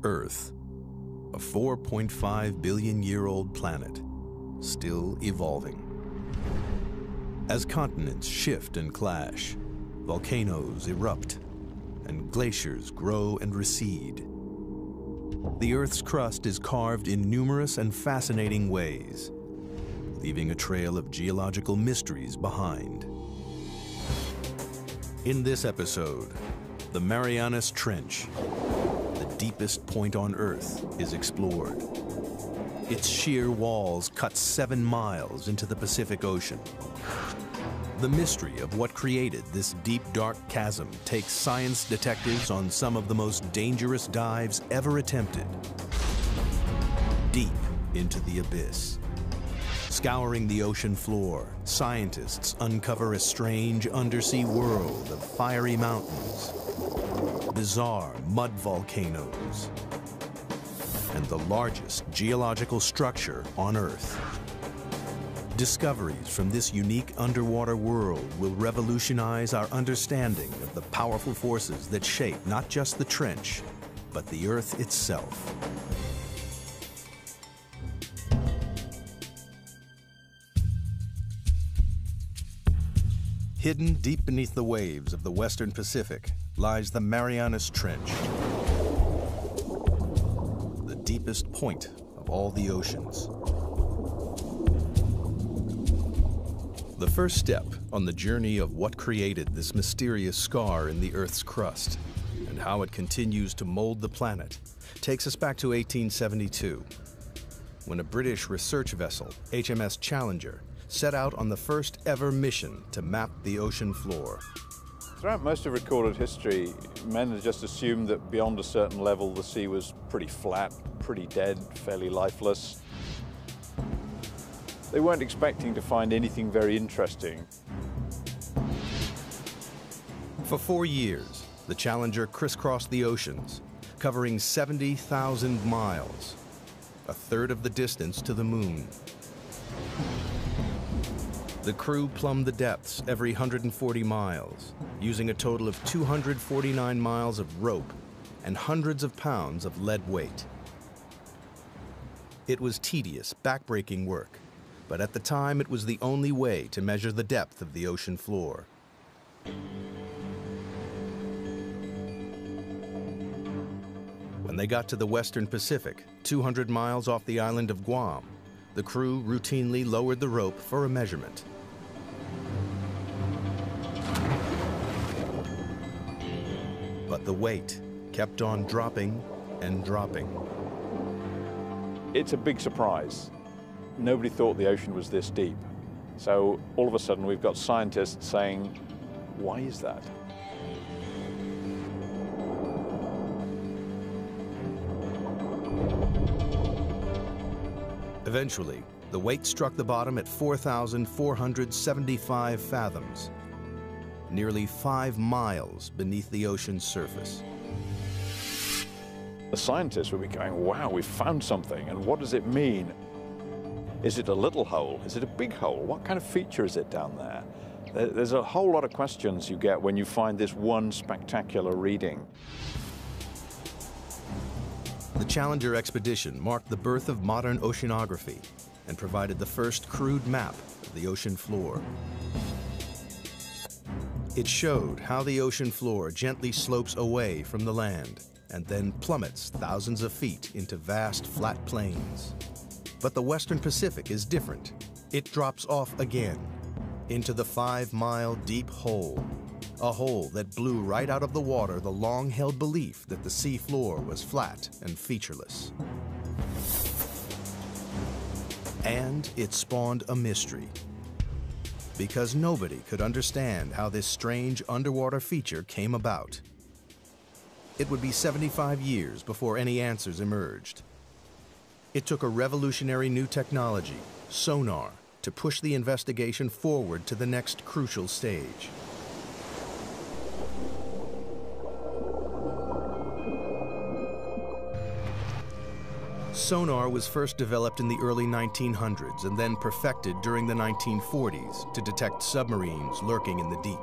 Earth, a 4.5 billion-year-old planet, still evolving. As continents shift and clash, volcanoes erupt, and glaciers grow and recede. The Earth's crust is carved in numerous and fascinating ways, leaving a trail of geological mysteries behind. In this episode, the Marianas Trench, the deepest point on Earth, is explored. Its sheer walls cut 7 miles into the Pacific Ocean. The mystery of what created this deep, dark chasm takes science detectives on some of the most dangerous dives ever attempted. Deep into the abyss. Scouring the ocean floor, scientists uncover a strange undersea world of fiery mountains, bizarre mud volcanoes, and the largest geological structure on Earth. Discoveries from this unique underwater world will revolutionize our understanding of the powerful forces that shape not just the trench, but the Earth itself. Hidden deep beneath the waves of the Western Pacific lies the Marianas Trench, the deepest point of all the oceans. The first step on the journey of what created this mysterious scar in the Earth's crust and how it continues to mold the planet takes us back to 1872, when a British research vessel, HMS Challenger, set out on the first ever mission to map the ocean floor. Throughout most of recorded history, men had just assumed that beyond a certain level the sea was pretty flat, pretty dead, fairly lifeless. They weren't expecting to find anything very interesting. For 4 years, the Challenger crisscrossed the oceans, covering 70,000 miles, a third of the distance to the moon. The crew plumbed the depths every 140 miles, using a total of 249 miles of rope and hundreds of pounds of lead weight. It was tedious, backbreaking work, but at the time it was the only way to measure the depth of the ocean floor. When they got to the Western Pacific, 200 miles off the island of Guam, the crew routinely lowered the rope for a measurement. But the weight kept on dropping and dropping. It's a big surprise. Nobody thought the ocean was this deep. So all of a sudden we've got scientists saying, why is that? Eventually, the weight struck the bottom at 4,475 fathoms, nearly 5 miles beneath the ocean's surface. The scientists would be going, wow, we've found something, and what does it mean? Is it a little hole? Is it a big hole? What kind of feature is it down there? There's a whole lot of questions you get when you find this one spectacular reading. The Challenger expedition marked the birth of modern oceanography and provided the first crude map of the ocean floor. It showed how the ocean floor gently slopes away from the land and then plummets thousands of feet into vast flat plains. But the Western Pacific is different. It drops off again into the 5-mile deep hole, a hole that blew right out of the water the long-held belief that the sea floor was flat and featureless. And it spawned a mystery, because nobody could understand how this strange underwater feature came about. It would be 75 years before any answers emerged. It took a revolutionary new technology, sonar, to push the investigation forward to the next crucial stage. Sonar was first developed in the early 1900s and then perfected during the 1940s to detect submarines lurking in the deep.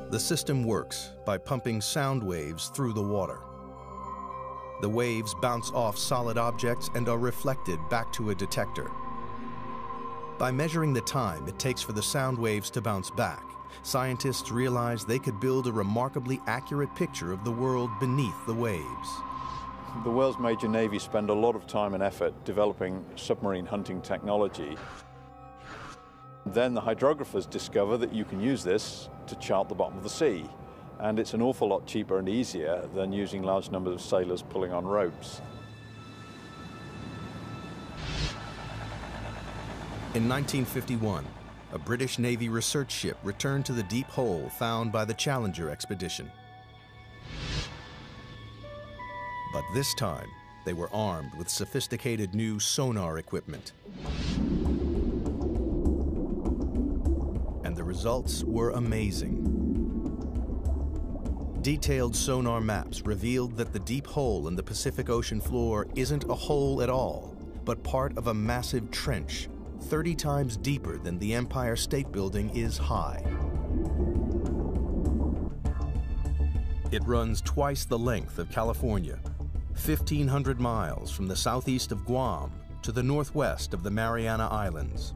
The system works by pumping sound waves through the water. The waves bounce off solid objects and are reflected back to a detector. By measuring the time it takes for the sound waves to bounce back, scientists realized they could build a remarkably accurate picture of the world beneath the waves. The world's major navies spend a lot of time and effort developing submarine hunting technology. Then the hydrographers discover that you can use this to chart the bottom of the sea. And it's an awful lot cheaper and easier than using large numbers of sailors pulling on ropes. In 1951, a British Navy research ship returned to the deep hole found by the Challenger expedition. But this time, they were armed with sophisticated new sonar equipment. And the results were amazing. Detailed sonar maps revealed that the deep hole in the Pacific Ocean floor isn't a hole at all, but part of a massive trench, 30 times deeper than the Empire State Building is high. It runs twice the length of California, 1,500 miles from the southeast of Guam to the northwest of the Mariana Islands.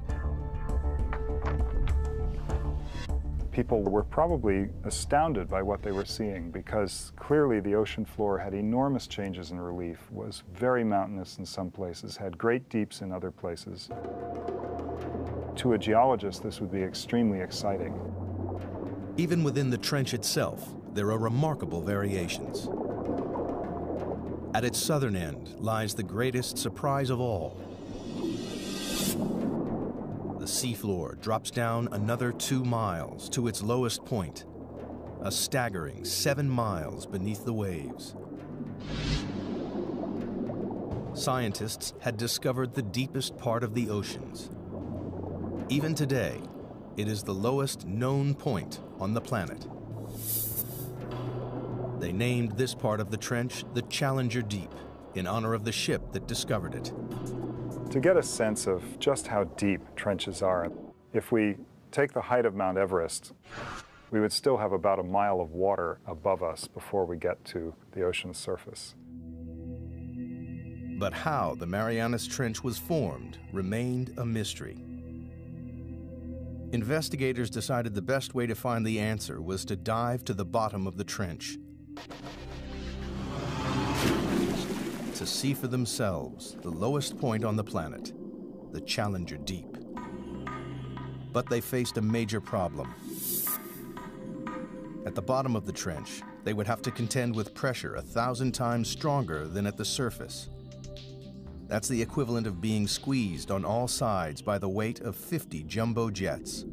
People were probably astounded by what they were seeing because clearly the ocean floor had enormous changes in relief, was very mountainous in some places, had great deeps in other places. To a geologist, this would be extremely exciting. Even within the trench itself, there are remarkable variations. At its southern end lies the greatest surprise of all. The seafloor drops down another 2 miles to its lowest point, a staggering 7 miles beneath the waves. Scientists had discovered the deepest part of the oceans. Even today, it is the lowest known point on the planet. They named this part of the trench the Challenger Deep, in honor of the ship that discovered it. To get a sense of just how deep trenches are, if we take the height of Mount Everest, we would still have about a mile of water above us before we get to the ocean's surface. But how the Marianas Trench was formed remained a mystery. Investigators decided the best way to find the answer was to dive to the bottom of the trench, to see for themselves the lowest point on the planet, the Challenger Deep. But they faced a major problem. At the bottom of the trench, they would have to contend with pressure 1,000 times stronger than at the surface. That's the equivalent of being squeezed on all sides by the weight of 50 jumbo jets.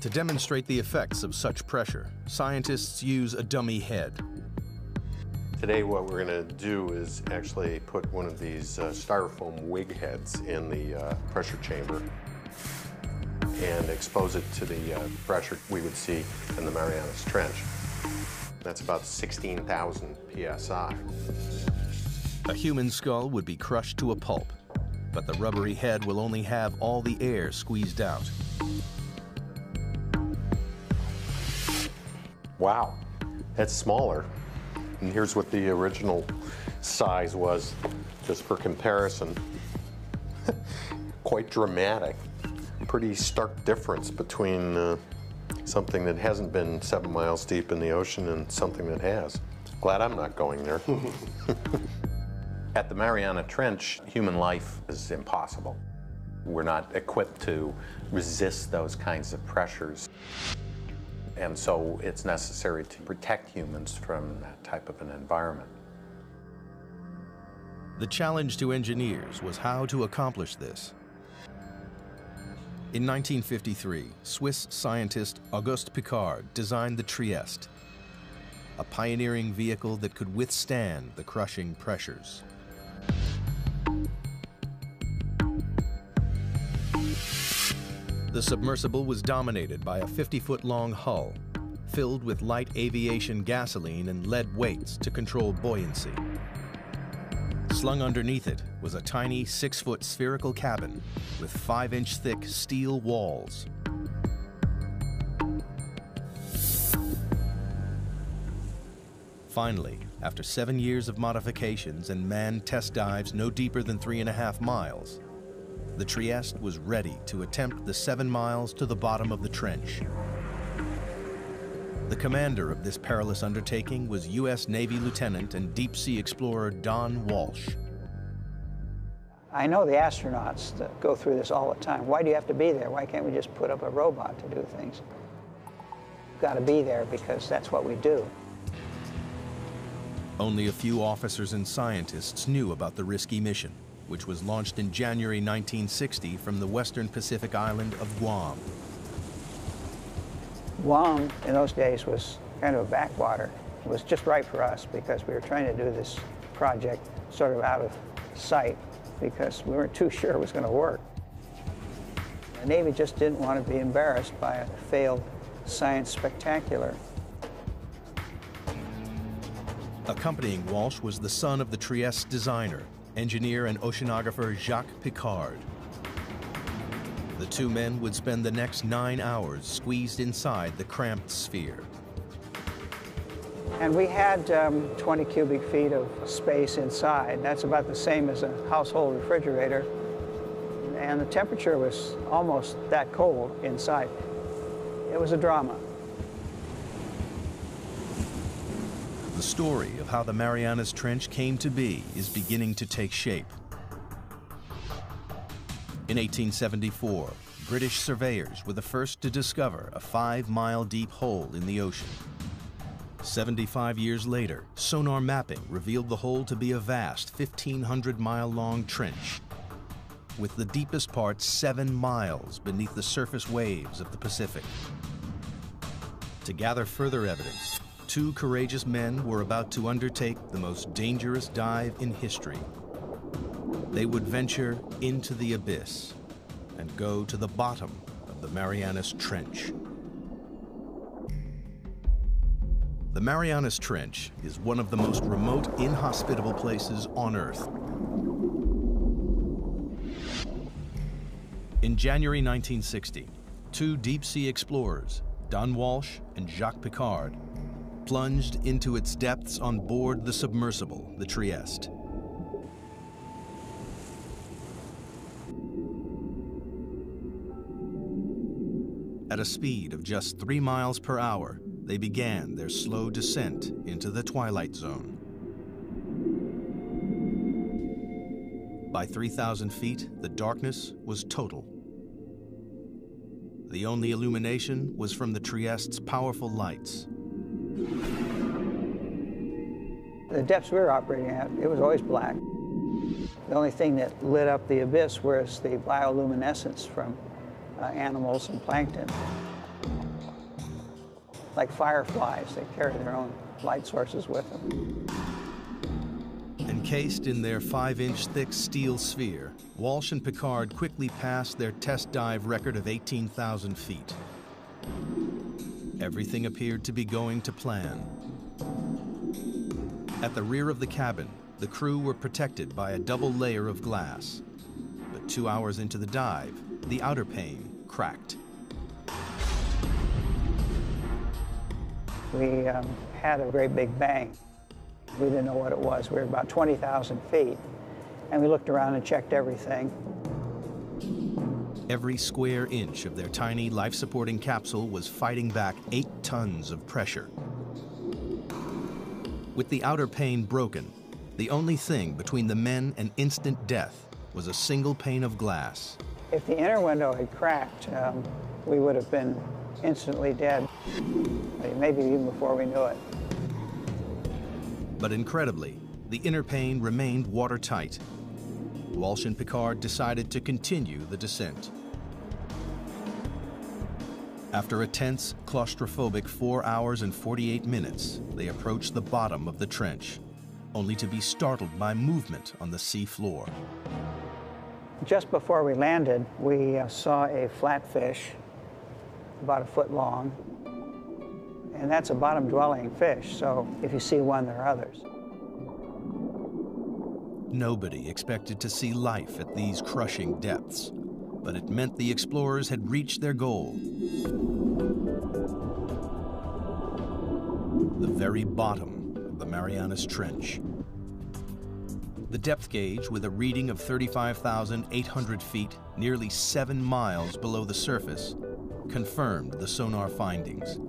To demonstrate the effects of such pressure, scientists use a dummy head. Today what we're going to do is actually put one of these styrofoam wig heads in the pressure chamber and expose it to the pressure we would see in the Marianas Trench. That's about 16,000 psi. A human skull would be crushed to a pulp, but the rubbery head will only have all the air squeezed out. Wow, that's smaller. And here's what the original size was, just for comparison. Quite dramatic. Pretty stark difference between something that hasn't been 7 miles deep in the ocean and something that has. Glad I'm not going there. At the Mariana Trench, human life is impossible. We're not equipped to resist those kinds of pressures. And so it's necessary to protect humans from that type of an environment. The challenge to engineers was how to accomplish this. In 1953, Swiss scientist Auguste Piccard designed the Trieste, a pioneering vehicle that could withstand the crushing pressures. The submersible was dominated by a 50-foot-long hull, filled with light aviation gasoline and lead weights to control buoyancy. Slung underneath it was a tiny 6-foot spherical cabin with 5-inch thick steel walls. Finally, after 7 years of modifications and manned test dives no deeper than 3.5 miles, the Trieste was ready to attempt the 7 miles to the bottom of the trench. The commander of this perilous undertaking was U.S. Navy Lieutenant and deep-sea explorer Don Walsh. I know the astronauts that go through this all the time. Why do you have to be there? Why can't we just put up a robot to do things? You've got to be there because that's what we do. Only a few officers and scientists knew about the risky mission, which was launched in January 1960 from the western Pacific island of Guam. Guam, in those days, was kind of a backwater. It was just right for us because we were trying to do this project sort of out of sight because we weren't too sure it was going to work. The Navy just didn't want to be embarrassed by a failed science spectacular. Accompanying Walsh was the son of the Trieste designer, engineer and oceanographer Jacques Piccard. The two men would spend the next 9 hours squeezed inside the cramped sphere. And we had 20 cubic feet of space inside. That's about the same as a household refrigerator. And the temperature was almost that cold inside. It was a drama. The story of how the Marianas Trench came to be is beginning to take shape. In 1874, British surveyors were the first to discover a 5-mile deep hole in the ocean. 75 years later, sonar mapping revealed the hole to be a vast 1,500-mile-long trench, with the deepest part 7 miles beneath the surface waves of the Pacific. To gather further evidence, 2 courageous men were about to undertake the most dangerous dive in history. They would venture into the abyss and go to the bottom of the Marianas Trench. The Marianas Trench is one of the most remote, inhospitable places on Earth. In January 1960, 2 deep-sea explorers, Don Walsh and Jacques Piccard, plunged into its depths on board the submersible, the Trieste. At a speed of just 3 miles per hour, they began their slow descent into the twilight zone. By 3,000 feet, the darkness was total. The only illumination was from the Trieste's powerful lights. The depths we were operating at, it was always black. The only thing that lit up the abyss was the bioluminescence from animals and plankton. Like fireflies, they carry their own light sources with them. Encased in their 5-inch thick steel sphere, Walsh and Piccard quickly passed their test dive record of 18,000 feet. Everything appeared to be going to plan. At the rear of the cabin, the crew were protected by a double layer of glass. But 2 hours into the dive, the outer pane cracked. We had a great big bang. We didn't know what it was. We were about 20,000 feet. And we looked around and checked everything. Every square inch of their tiny life-supporting capsule was fighting back 8 tons of pressure. With the outer pane broken, the only thing between the men and instant death was a single pane of glass. If the inner window had cracked, we would have been instantly dead, maybe even before we knew it. But incredibly, the inner pane remained watertight. Walsh and Piccard decided to continue the descent. After a tense, claustrophobic 4 hours and 48 minutes, they approached the bottom of the trench, only to be startled by movement on the sea floor. Just before we landed, we saw a flatfish about 1 foot long. And that's a bottom-dwelling fish, so if you see one, there are others. Nobody expected to see life at these crushing depths, but it meant the explorers had reached their goal. The very bottom of the Marianas Trench. The depth gauge, with a reading of 35,800 feet, nearly 7 miles below the surface, confirmed the sonar findings.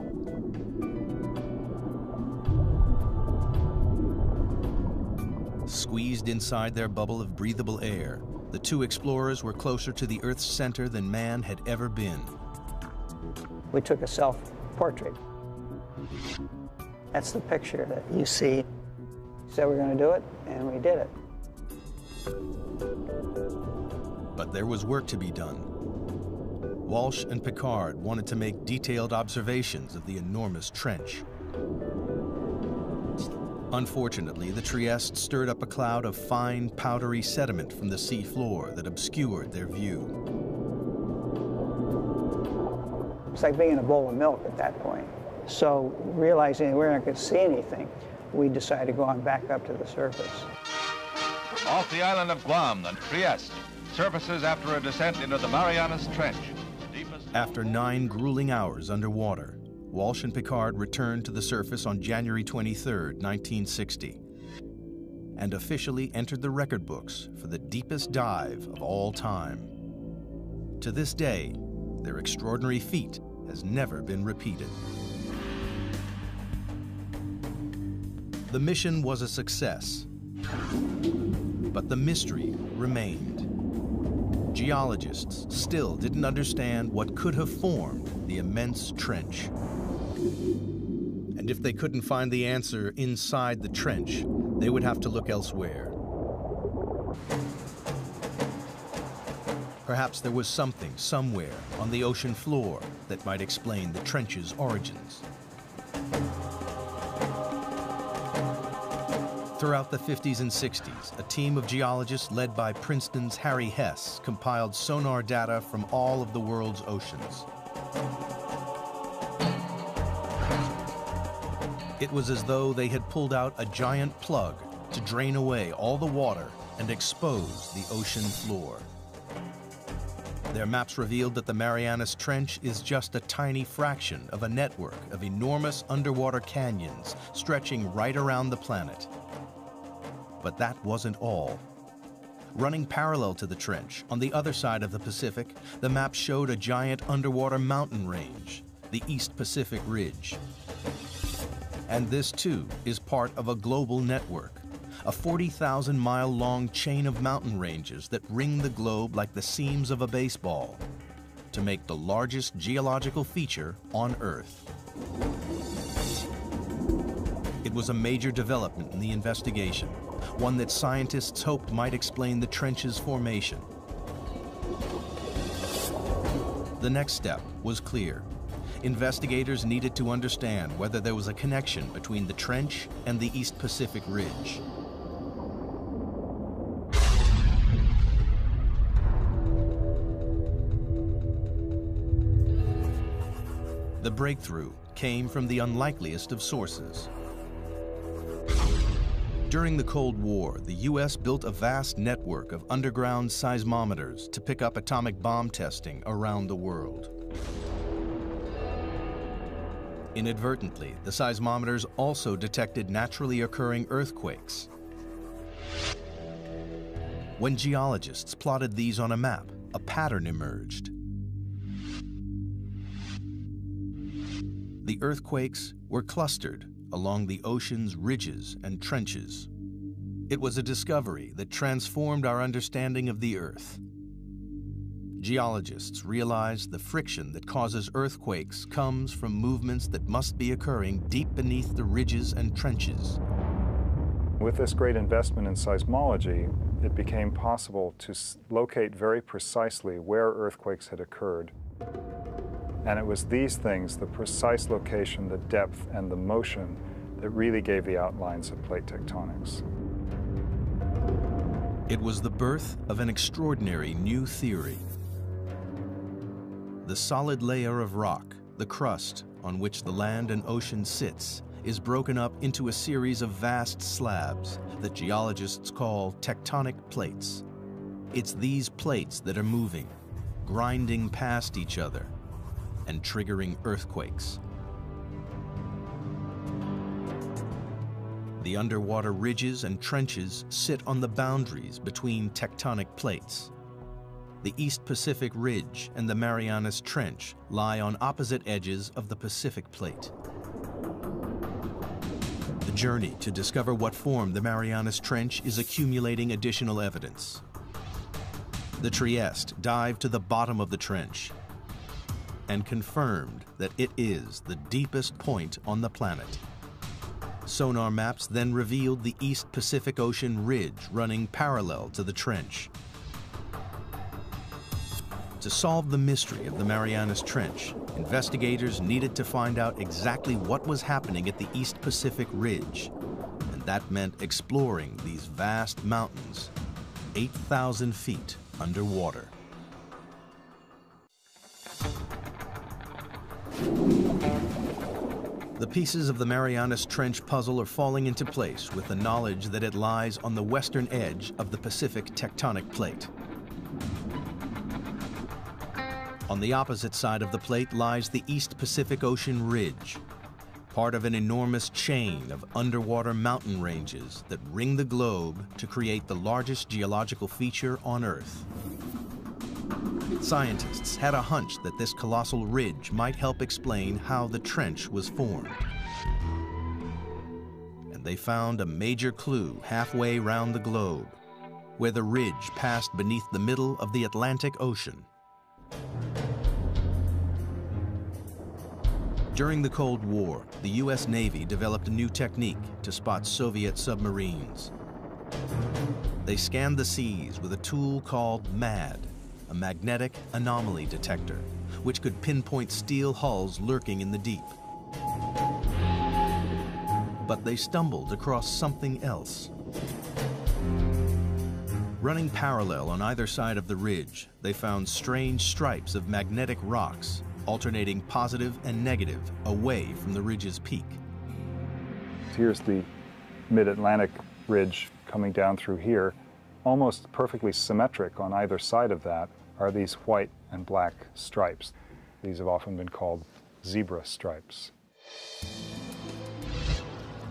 Squeezed inside their bubble of breathable air, the two explorers were closer to the Earth's center than man had ever been. We took a self-portrait. That's the picture that you see. Said we're going to do it, and we did it. But there was work to be done. Walsh and Piccard wanted to make detailed observations of the enormous trench. Unfortunately, the Trieste stirred up a cloud of fine, powdery sediment from the sea floor that obscured their view. It's like being in a bowl of milk at that point. So, realizing we're not going to see anything, we decided to go on back up to the surface. Off the island of Guam and Trieste, surfaces after a descent into the Marianas Trench. After 9 grueling hours underwater, Walsh and Piccard returned to the surface on January 23, 1960, and officially entered the record books for the deepest dive of all time. To this day, their extraordinary feat has never been repeated. The mission was a success, but the mystery remained. Geologists still didn't understand what could have formed the immense trench. And if they couldn't find the answer inside the trench, they would have to look elsewhere. Perhaps there was something somewhere on the ocean floor that might explain the trench's origins. Throughout the 50s and 60s, a team of geologists led by Princeton's Harry Hess compiled sonar data from all of the world's oceans. It was as though they had pulled out a giant plug to drain away all the water and expose the ocean floor. Their maps revealed that the Marianas Trench is just a tiny fraction of a network of enormous underwater canyons stretching right around the planet. But that wasn't all. Running parallel to the trench, on the other side of the Pacific, the map showed a giant underwater mountain range, the East Pacific Ridge. And this, too, is part of a global network, a 40,000-mile-long chain of mountain ranges that ring the globe like the seams of a baseball, to make the largest geological feature on Earth. It was a major development in the investigation, one that scientists hoped might explain the trench's formation. The next step was clear. Investigators needed to understand whether there was a connection between the trench and the East Pacific Ridge. The breakthrough came from the unlikeliest of sources. During the Cold War, the U.S. built a vast network of underground seismometers to pick up atomic bomb testing around the world. Inadvertently, the seismometers also detected naturally occurring earthquakes. When geologists plotted these on a map, a pattern emerged. The earthquakes were clustered along the ocean's ridges and trenches. It was a discovery that transformed our understanding of the Earth. Geologists realized the friction that causes earthquakes comes from movements that must be occurring deep beneath the ridges and trenches. With this great investment in seismology, it became possible to locate very precisely where earthquakes had occurred. And it was these things, the precise location, the depth, and the motion, that really gave the outlines of plate tectonics. It was the birth of an extraordinary new theory. The solid layer of rock, the crust on which the land and ocean sits, is broken up into a series of vast slabs that geologists call tectonic plates. It's these plates that are moving, grinding past each other, and triggering earthquakes. The underwater ridges and trenches sit on the boundaries between tectonic plates. The East Pacific Ridge and the Marianas Trench lie on opposite edges of the Pacific Plate. The journey to discover what formed the Marianas Trench is accumulating additional evidence. The Trieste dived to the bottom of the trench and confirmed that it is the deepest point on the planet. Sonar maps then revealed the East Pacific Ocean ridge running parallel to the trench. To solve the mystery of the Marianas Trench, investigators needed to find out exactly what was happening at the East Pacific Ridge, and that meant exploring these vast mountains, 8,000 feet underwater. The pieces of the Marianas Trench puzzle are falling into place with the knowledge that it lies on the western edge of the Pacific tectonic plate. On the opposite side of the plate lies the East Pacific Ocean Ridge, part of an enormous chain of underwater mountain ranges that ring the globe to create the largest geological feature on Earth. Scientists had a hunch that this colossal ridge might help explain how the trench was formed. And they found a major clue halfway round the globe, where the ridge passed beneath the middle of the Atlantic Ocean. During the Cold War, the U.S. Navy developed a new technique to spot Soviet submarines. They scanned the seas with a tool called MAD, a magnetic anomaly detector, which could pinpoint steel hulls lurking in the deep. But they stumbled across something else. Running parallel on either side of the ridge, they found strange stripes of magnetic rocks, alternating positive and negative away from the ridge's peak. Here's the mid-Atlantic ridge coming down through here. Almost perfectly symmetric on either side of that are these white and black stripes. These have often been called zebra stripes.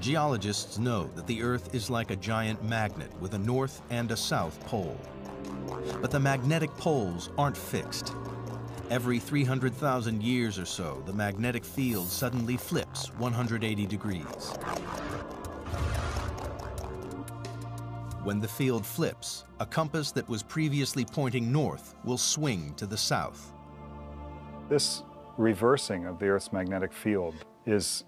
Geologists know that the Earth is like a giant magnet with a north and a south pole. But the magnetic poles aren't fixed. Every 300,000 years or so, the magnetic field suddenly flips 180 degrees. When the field flips, a compass that was previously pointing north will swing to the south. This reversing of the Earth's magnetic field is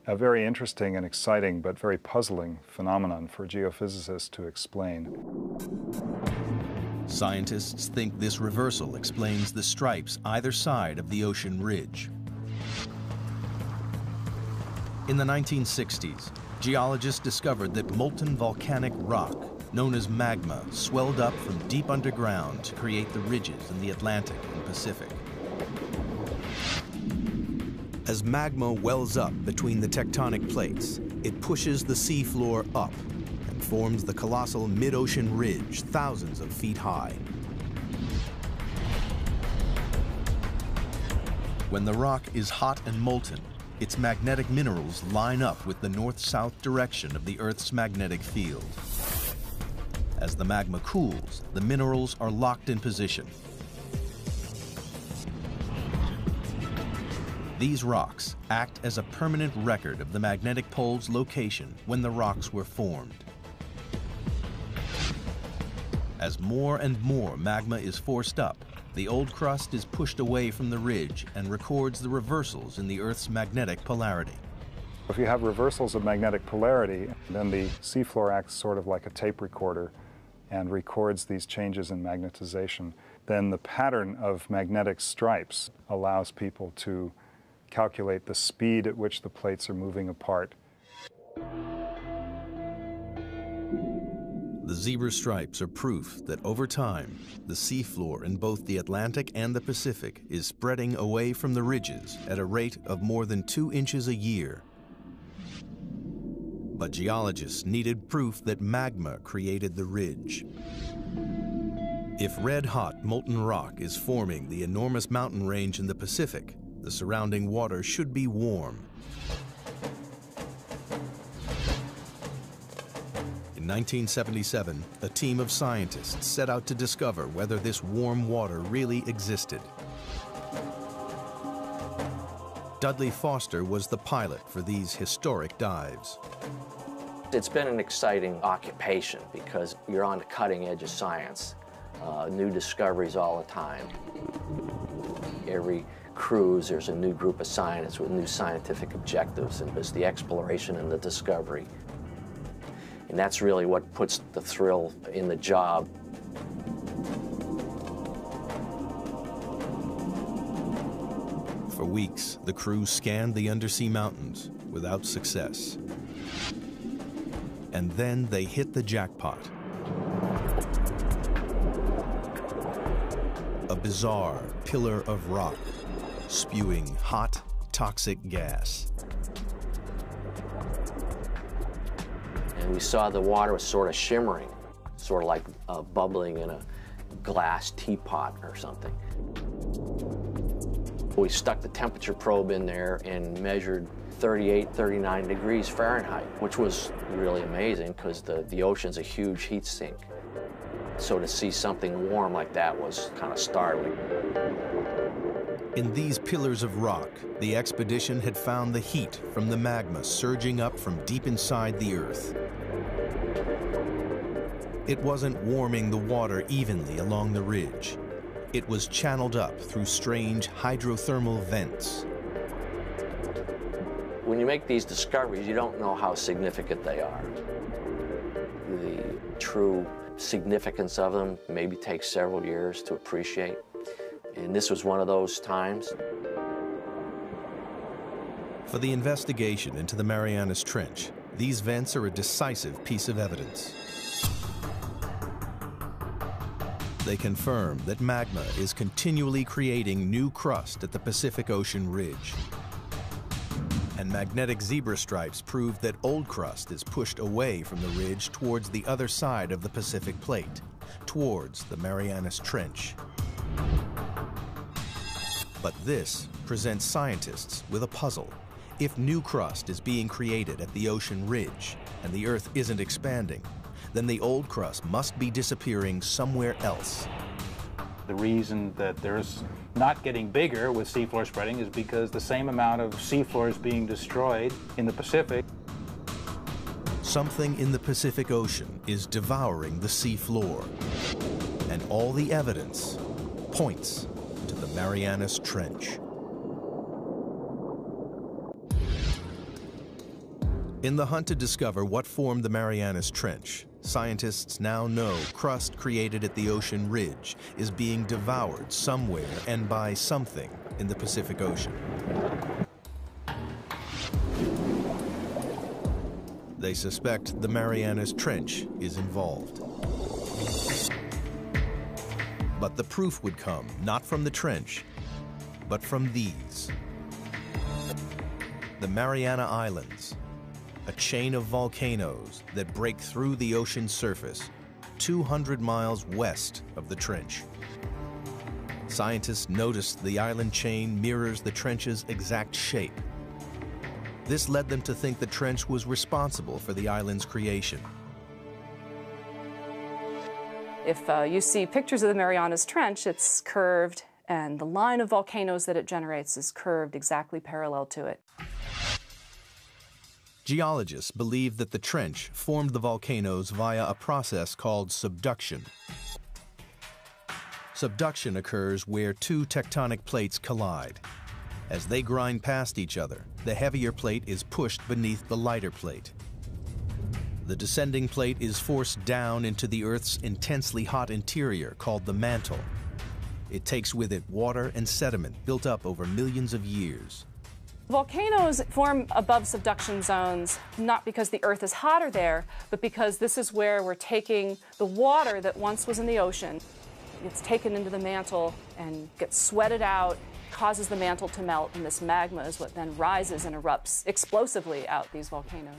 a very interesting and exciting but very puzzling phenomenon for geophysicists to explain. Scientists think this reversal explains the stripes either side of the ocean ridge. In the 1960s, geologists discovered that molten volcanic rock, known as magma, swelled up from deep underground to create the ridges in the Atlantic and Pacific. As magma wells up between the tectonic plates, it pushes the seafloor up and forms the colossal mid-ocean ridge thousands of feet high. When the rock is hot and molten, its magnetic minerals line up with the north-south direction of the Earth's magnetic field. As the magma cools, the minerals are locked in position. These rocks act as a permanent record of the magnetic pole's location when the rocks were formed. As more and more magma is forced up, the old crust is pushed away from the ridge and records the reversals in the Earth's magnetic polarity. If you have reversals of magnetic polarity, then the seafloor acts sort of like a tape recorder and records these changes in magnetization. Then the pattern of magnetic stripes allows people to calculate the speed at which the plates are moving apart. The zebra stripes are proof that over time, the seafloor in both the Atlantic and the Pacific is spreading away from the ridges at a rate of more than 2 inches a year. But geologists needed proof that magma created the ridge. If red-hot molten rock is forming the enormous mountain range in the Pacific, the surrounding water should be warm. In 1977, a team of scientists set out to discover whether this warm water really existed. Dudley Foster was the pilot for these historic dives. It's been an exciting occupation because you're on the cutting edge of science. New discoveries all the time. Every cruise, there's a new group of scientists with new scientific objectives, and it's the exploration and the discovery. And that's really what puts the thrill in the job. For weeks, the crew scanned the undersea mountains without success. And then they hit the jackpot. A bizarre pillar of rock, spewing hot, toxic gas. And we saw the water was sort of shimmering, sort of like bubbling in a glass teapot or something. We stuck the temperature probe in there and measured 38, 39 degrees Fahrenheit, which was really amazing because the ocean's a huge heat sink. So to see something warm like that was kind of startling. In these pillars of rock, the expedition had found the heat from the magma surging up from deep inside the Earth. It wasn't warming the water evenly along the ridge. It was channeled up through strange hydrothermal vents. When you make these discoveries, you don't know how significant they are. The true significance of them maybe takes several years to appreciate. And this was one of those times. For the investigation into the Marianas Trench, these vents are a decisive piece of evidence. They confirm that magma is continually creating new crust at the Pacific Ocean ridge. And magnetic zebra stripes prove that old crust is pushed away from the ridge towards the other side of the Pacific Plate, towards the Marianas Trench. But this presents scientists with a puzzle. If new crust is being created at the ocean ridge and the Earth isn't expanding, then the old crust must be disappearing somewhere else. The reason that there's not getting bigger with seafloor spreading is because the same amount of seafloor is being destroyed in the Pacific. Something in the Pacific Ocean is devouring the seafloor, and all the evidence points to the Marianas Trench. In the hunt to discover what formed the Marianas Trench, scientists now know crust created at the ocean ridge is being devoured somewhere and by something in the Pacific Ocean. They suspect the Marianas Trench is involved. But the proof would come not from the trench, but from these. The Mariana Islands, a chain of volcanoes that break through the ocean surface 200 miles west of the trench. Scientists noticed the island chain mirrors the trench's exact shape. This led them to think the trench was responsible for the island's creation. If you see pictures of the Marianas Trench, it's curved, and the line of volcanoes that it generates is curved exactly parallel to it. Geologists believe that the trench formed the volcanoes via a process called subduction. Subduction occurs where two tectonic plates collide. As they grind past each other, the heavier plate is pushed beneath the lighter plate. The descending plate is forced down into the Earth's intensely hot interior called the mantle. It takes with it water and sediment built up over millions of years. Volcanoes form above subduction zones not because the Earth is hotter there, but because this is where we're taking the water that once was in the ocean. It's taken into the mantle and gets sweated out, causes the mantle to melt, and this magma is what then rises and erupts explosively out these volcanoes.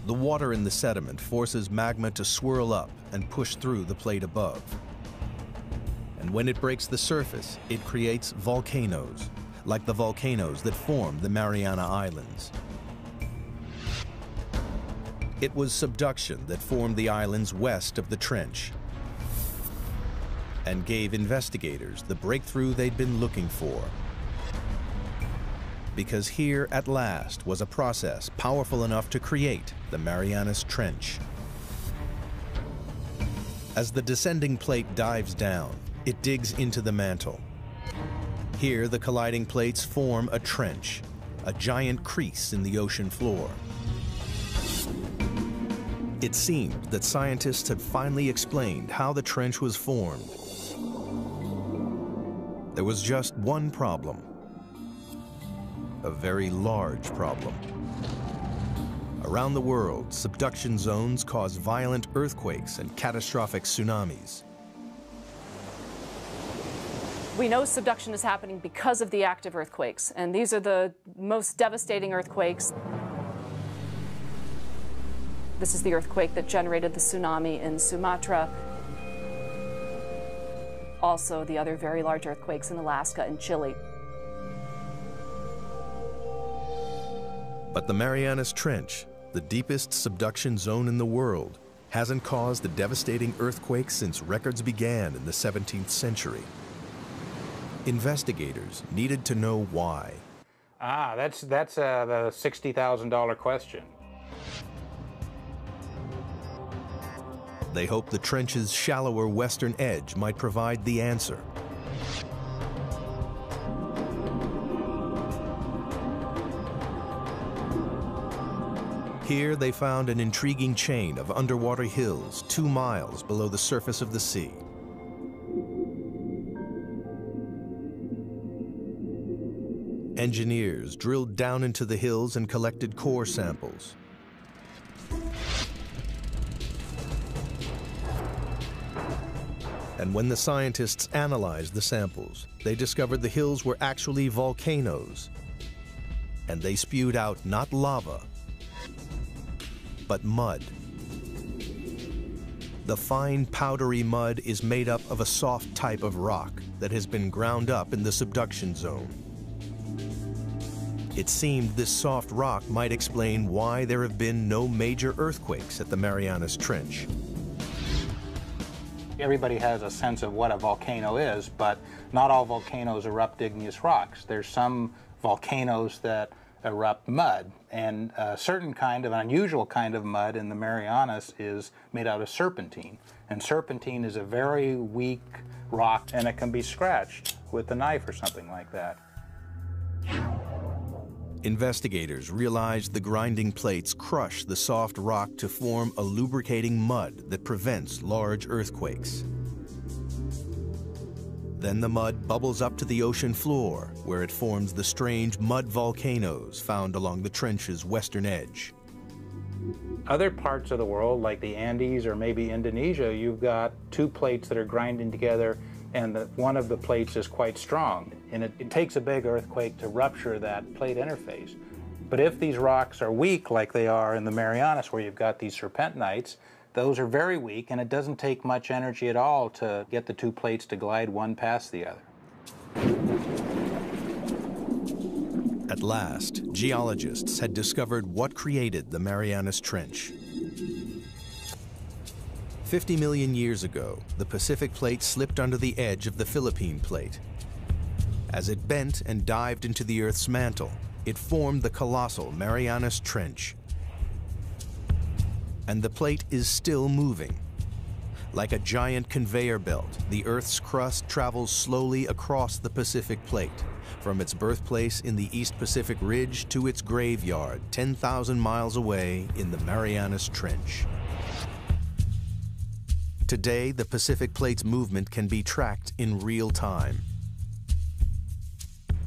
The water in the sediment forces magma to swirl up and push through the plate above. And when it breaks the surface, it creates volcanoes, like the volcanoes that form the Mariana Islands. It was subduction that formed the islands west of the trench and gave investigators the breakthrough they'd been looking for. Because here, at last, was a process powerful enough to create the Marianas Trench. As the descending plate dives down, it digs into the mantle. Here, the colliding plates form a trench, a giant crease in the ocean floor. It seemed that scientists had finally explained how the trench was formed. There was just one problem. A very large problem. Around the world, subduction zones cause violent earthquakes and catastrophic tsunamis. We know subduction is happening because of the active earthquakes, and these are the most devastating earthquakes. This is the earthquake that generated the tsunami in Sumatra. Also, the other very large earthquakes in Alaska and Chile. But the Marianas Trench, the deepest subduction zone in the world, hasn't caused the devastating earthquakes since records began in the 17th century. Investigators needed to know why. That's the $60,000 question. They hoped the trench's shallower western edge might provide the answer. Here they found an intriguing chain of underwater hills 2 miles below the surface of the sea. Engineers drilled down into the hills and collected core samples. And when the scientists analyzed the samples, they discovered the hills were actually volcanoes. And they spewed out not lava, but mud. The fine, powdery mud is made up of a soft type of rock that has been ground up in the subduction zone. It seemed this soft rock might explain why there have been no major earthquakes at the Marianas Trench. Everybody has a sense of what a volcano is, but not all volcanoes erupt igneous rocks. There's some volcanoes that erupt mud, and a certain kind of, an unusual kind of mud in the Marianas is made out of serpentine. And serpentine is a very weak rock, and it can be scratched with a knife or something like that. Investigators realized the grinding plates crush the soft rock to form a lubricating mud that prevents large earthquakes. Then the mud bubbles up to the ocean floor, where it forms the strange mud volcanoes found along the trench's western edge. Other parts of the world, like the Andes or maybe Indonesia, you've got 2 plates that are grinding together, and one of the plates is quite strong. And it takes a big earthquake to rupture that plate interface. But if these rocks are weak, like they are in the Marianas, where you've got these serpentinites, those are very weak, and it doesn't take much energy at all to get the 2 plates to glide one past the other. At last, geologists had discovered what created the Marianas Trench. 50 million years ago, the Pacific Plate slipped under the edge of the Philippine Plate. As it bent and dived into the Earth's mantle, it formed the colossal Marianas Trench. And the plate is still moving. Like a giant conveyor belt, the Earth's crust travels slowly across the Pacific Plate, from its birthplace in the East Pacific Ridge to its graveyard 10,000 miles away in the Marianas Trench. Today, the Pacific Plate's movement can be tracked in real time.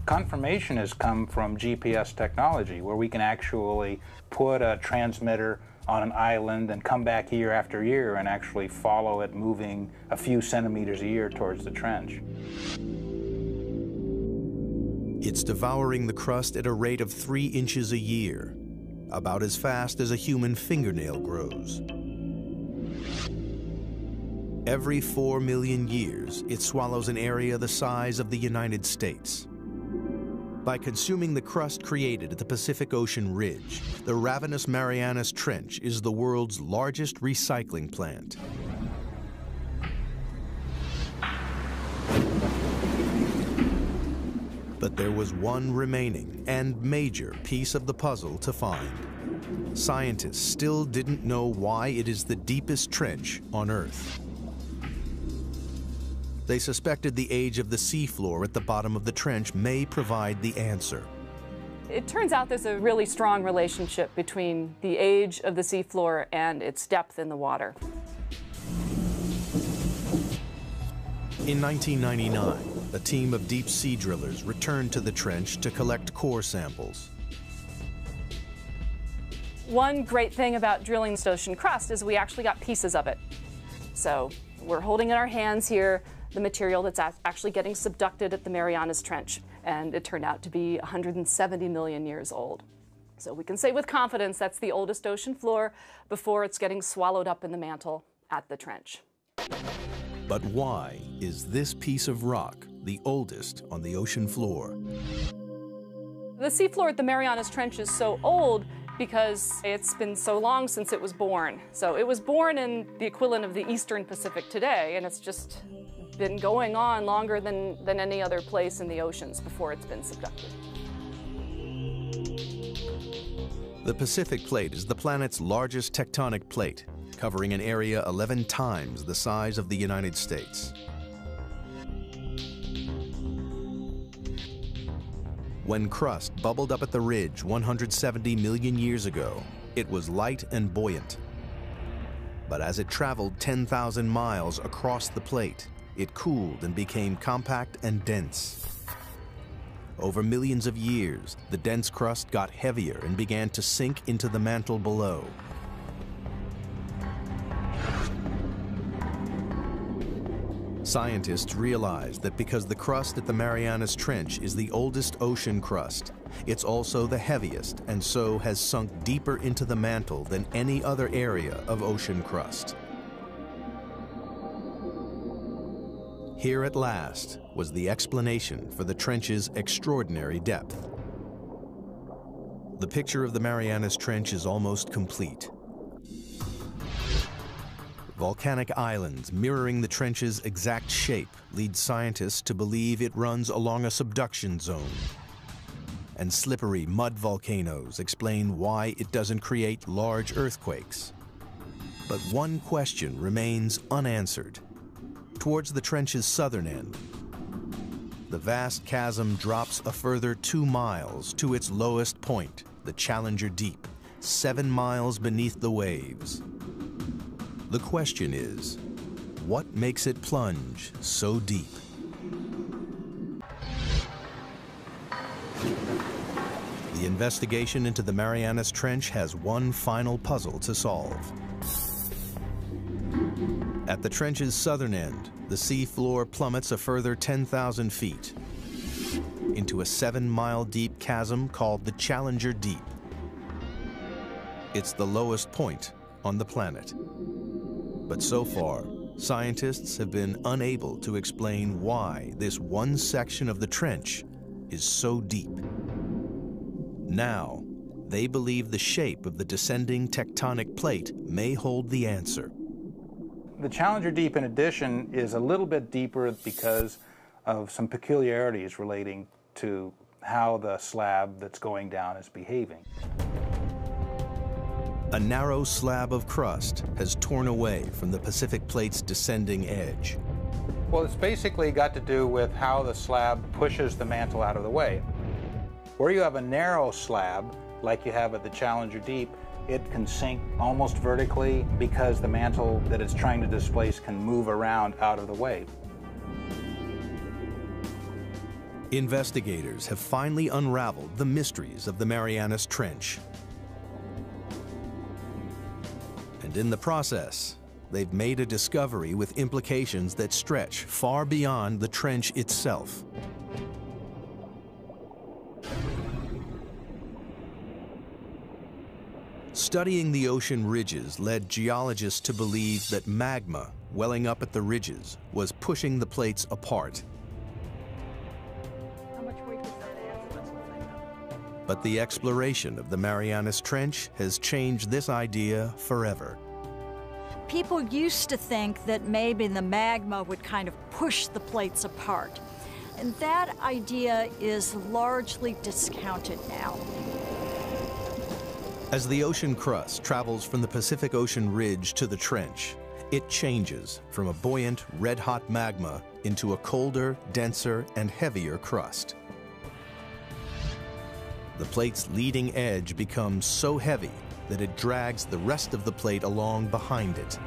Confirmation has come from GPS technology, where we can actually put a transmitter on an island and come back year after year and actually follow it moving a few centimeters a year towards the trench. It's devouring the crust at a rate of 3 inches a year, about as fast as a human fingernail grows. Every 4 million years, it swallows an area the size of the United States. By consuming the crust created at the Pacific Ocean ridge, the ravenous Marianas Trench is the world's largest recycling plant. But there was one remaining and major piece of the puzzle to find. Scientists still didn't know why it is the deepest trench on Earth. They suspected the age of the seafloor at the bottom of the trench may provide the answer. It turns out there's a really strong relationship between the age of the seafloor and its depth in the water. In 1999, a team of deep sea drillers returned to the trench to collect core samples. One great thing about drilling this ocean crust is we actually got pieces of it. So we're holding in our hands here the material that's actually getting subducted at the Marianas Trench, and it turned out to be 170 million years old. So we can say with confidence that's the oldest ocean floor before it's getting swallowed up in the mantle at the trench. But why is this piece of rock the oldest on the ocean floor? The seafloor at the Marianas Trench is so old because it's been so long since it was born. So it was born in the equivalent of the Eastern Pacific today, and it's just been going on longer than any other place in the oceans before it's been subducted. The Pacific Plate is the planet's largest tectonic plate, covering an area 11 times the size of the United States. When crust bubbled up at the ridge 170 million years ago, it was light and buoyant. But as it traveled 10,000 miles across the plate, it cooled and became compact and dense. Over millions of years, the dense crust got heavier and began to sink into the mantle below. Scientists realized that because the crust at the Marianas Trench is the oldest ocean crust, it's also the heaviest and so has sunk deeper into the mantle than any other area of ocean crust. Here at last was the explanation for the trench's extraordinary depth. The picture of the Marianas Trench is almost complete. Volcanic islands mirroring the trench's exact shape lead scientists to believe it runs along a subduction zone. And slippery mud volcanoes explain why it doesn't create large earthquakes. But one question remains unanswered. Towards the trench's southern end, the vast chasm drops a further 2 miles to its lowest point, the Challenger Deep, 7 miles beneath the waves. The question is, what makes it plunge so deep? The investigation into the Marianas Trench has one final puzzle to solve. At the trench's southern end, the sea floor plummets a further 10,000 feet into a 7-mile deep chasm called the Challenger Deep. It's the lowest point on the planet. But so far, scientists have been unable to explain why this one section of the trench is so deep. Now, they believe the shape of the descending tectonic plate may hold the answer. The Challenger Deep, in addition, is a little bit deeper because of some peculiarities relating to how the slab that's going down is behaving. A narrow slab of crust has torn away from the Pacific Plate's descending edge. Well, it's basically got to do with how the slab pushes the mantle out of the way. Where you have a narrow slab, like you have at the Challenger Deep, it can sink almost vertically because the mantle that it's trying to displace can move around out of the way. Investigators have finally unraveled the mysteries of the Marianas Trench. And in the process, they've made a discovery with implications that stretch far beyond the trench itself. Studying the ocean ridges led geologists to believe that magma welling up at the ridges was pushing the plates apart. How much weight was that? But the exploration of the Marianas Trench has changed this idea forever. People used to think that maybe the magma would kind of push the plates apart. And that idea is largely discounted now. As the ocean crust travels from the Pacific Ocean ridge to the trench, it changes from a buoyant, red-hot magma into a colder, denser, and heavier crust. The plate's leading edge becomes so heavy that it drags the rest of the plate along behind it.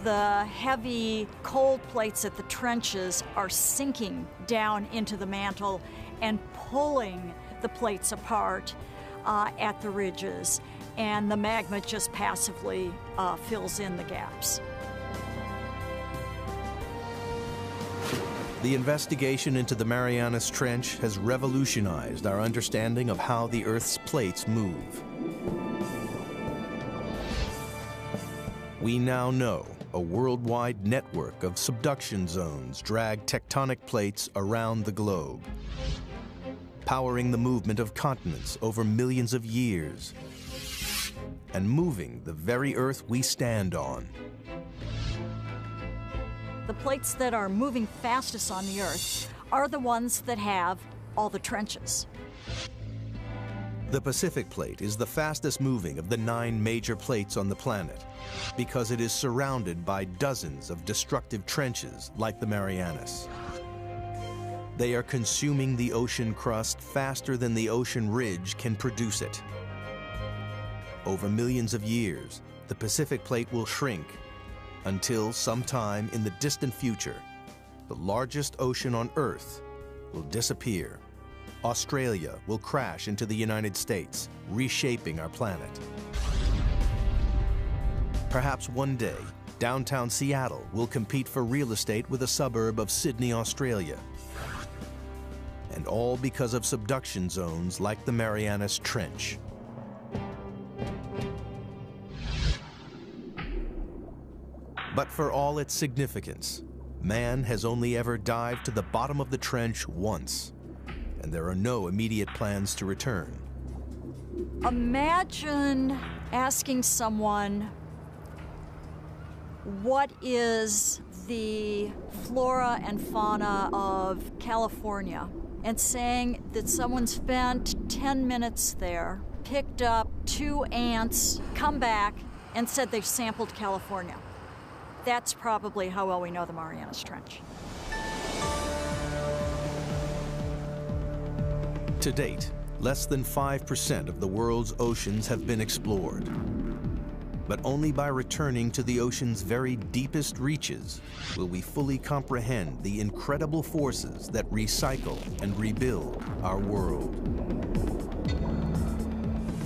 The heavy, cold plates at the trenches are sinking down into the mantle and pulling the plates apart at the ridges, and the magma just passively fills in the gaps. The investigation into the Marianas Trench has revolutionized our understanding of how the Earth's plates move. We now know a worldwide network of subduction zones drag tectonic plates around the globe, powering the movement of continents over millions of years, and moving the very Earth we stand on. The plates that are moving fastest on the Earth are the ones that have all the trenches. The Pacific Plate is the fastest moving of the 9 major plates on the planet because it is surrounded by dozens of destructive trenches like the Marianas. They are consuming the ocean crust faster than the ocean ridge can produce it. Over millions of years, the Pacific Plate will shrink until sometime in the distant future, the largest ocean on Earth will disappear. Australia will crash into the United States, reshaping our planet. Perhaps one day, downtown Seattle will compete for real estate with a suburb of Sydney, Australia. And all because of subduction zones like the Marianas Trench. But for all its significance, man has only ever dived to the bottom of the trench once, and there are no immediate plans to return. Imagine asking someone, what is the flora and fauna of California? And saying that someone spent 10 minutes there, picked up 2 ants, come back, and said they've sampled California. That's probably how well we know the Marianas Trench. To date, less than 5% of the world's oceans have been explored. But only by returning to the ocean's very deepest reaches will we fully comprehend the incredible forces that recycle and rebuild our world.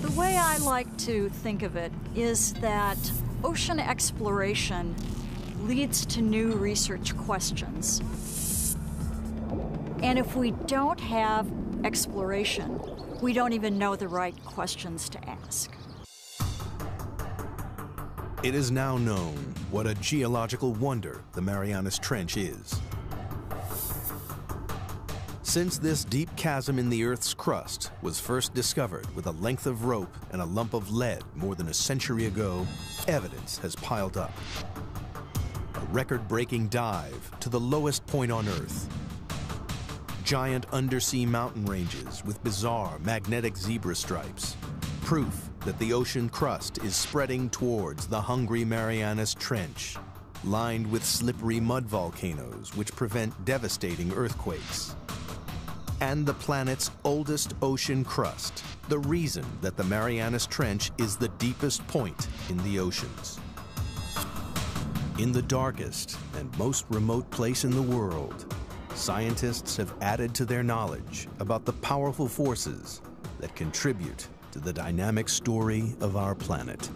The way I like to think of it is that ocean exploration leads to new research questions. And if we don't have exploration, we don't even know the right questions to ask. It is now known what a geological wonder the Marianas Trench is. Since this deep chasm in the Earth's crust was first discovered with a length of rope and a lump of lead more than a century ago, evidence has piled up. A record-breaking dive to the lowest point on Earth. Giant undersea mountain ranges with bizarre magnetic zebra stripes. Proof that the ocean crust is spreading towards the hungry Marianas Trench, lined with slippery mud volcanoes which prevent devastating earthquakes. And the planet's oldest ocean crust, the reason that the Marianas Trench is the deepest point in the oceans. In the darkest and most remote place in the world, scientists have added to their knowledge about the powerful forces that contribute to the dynamic story of our planet.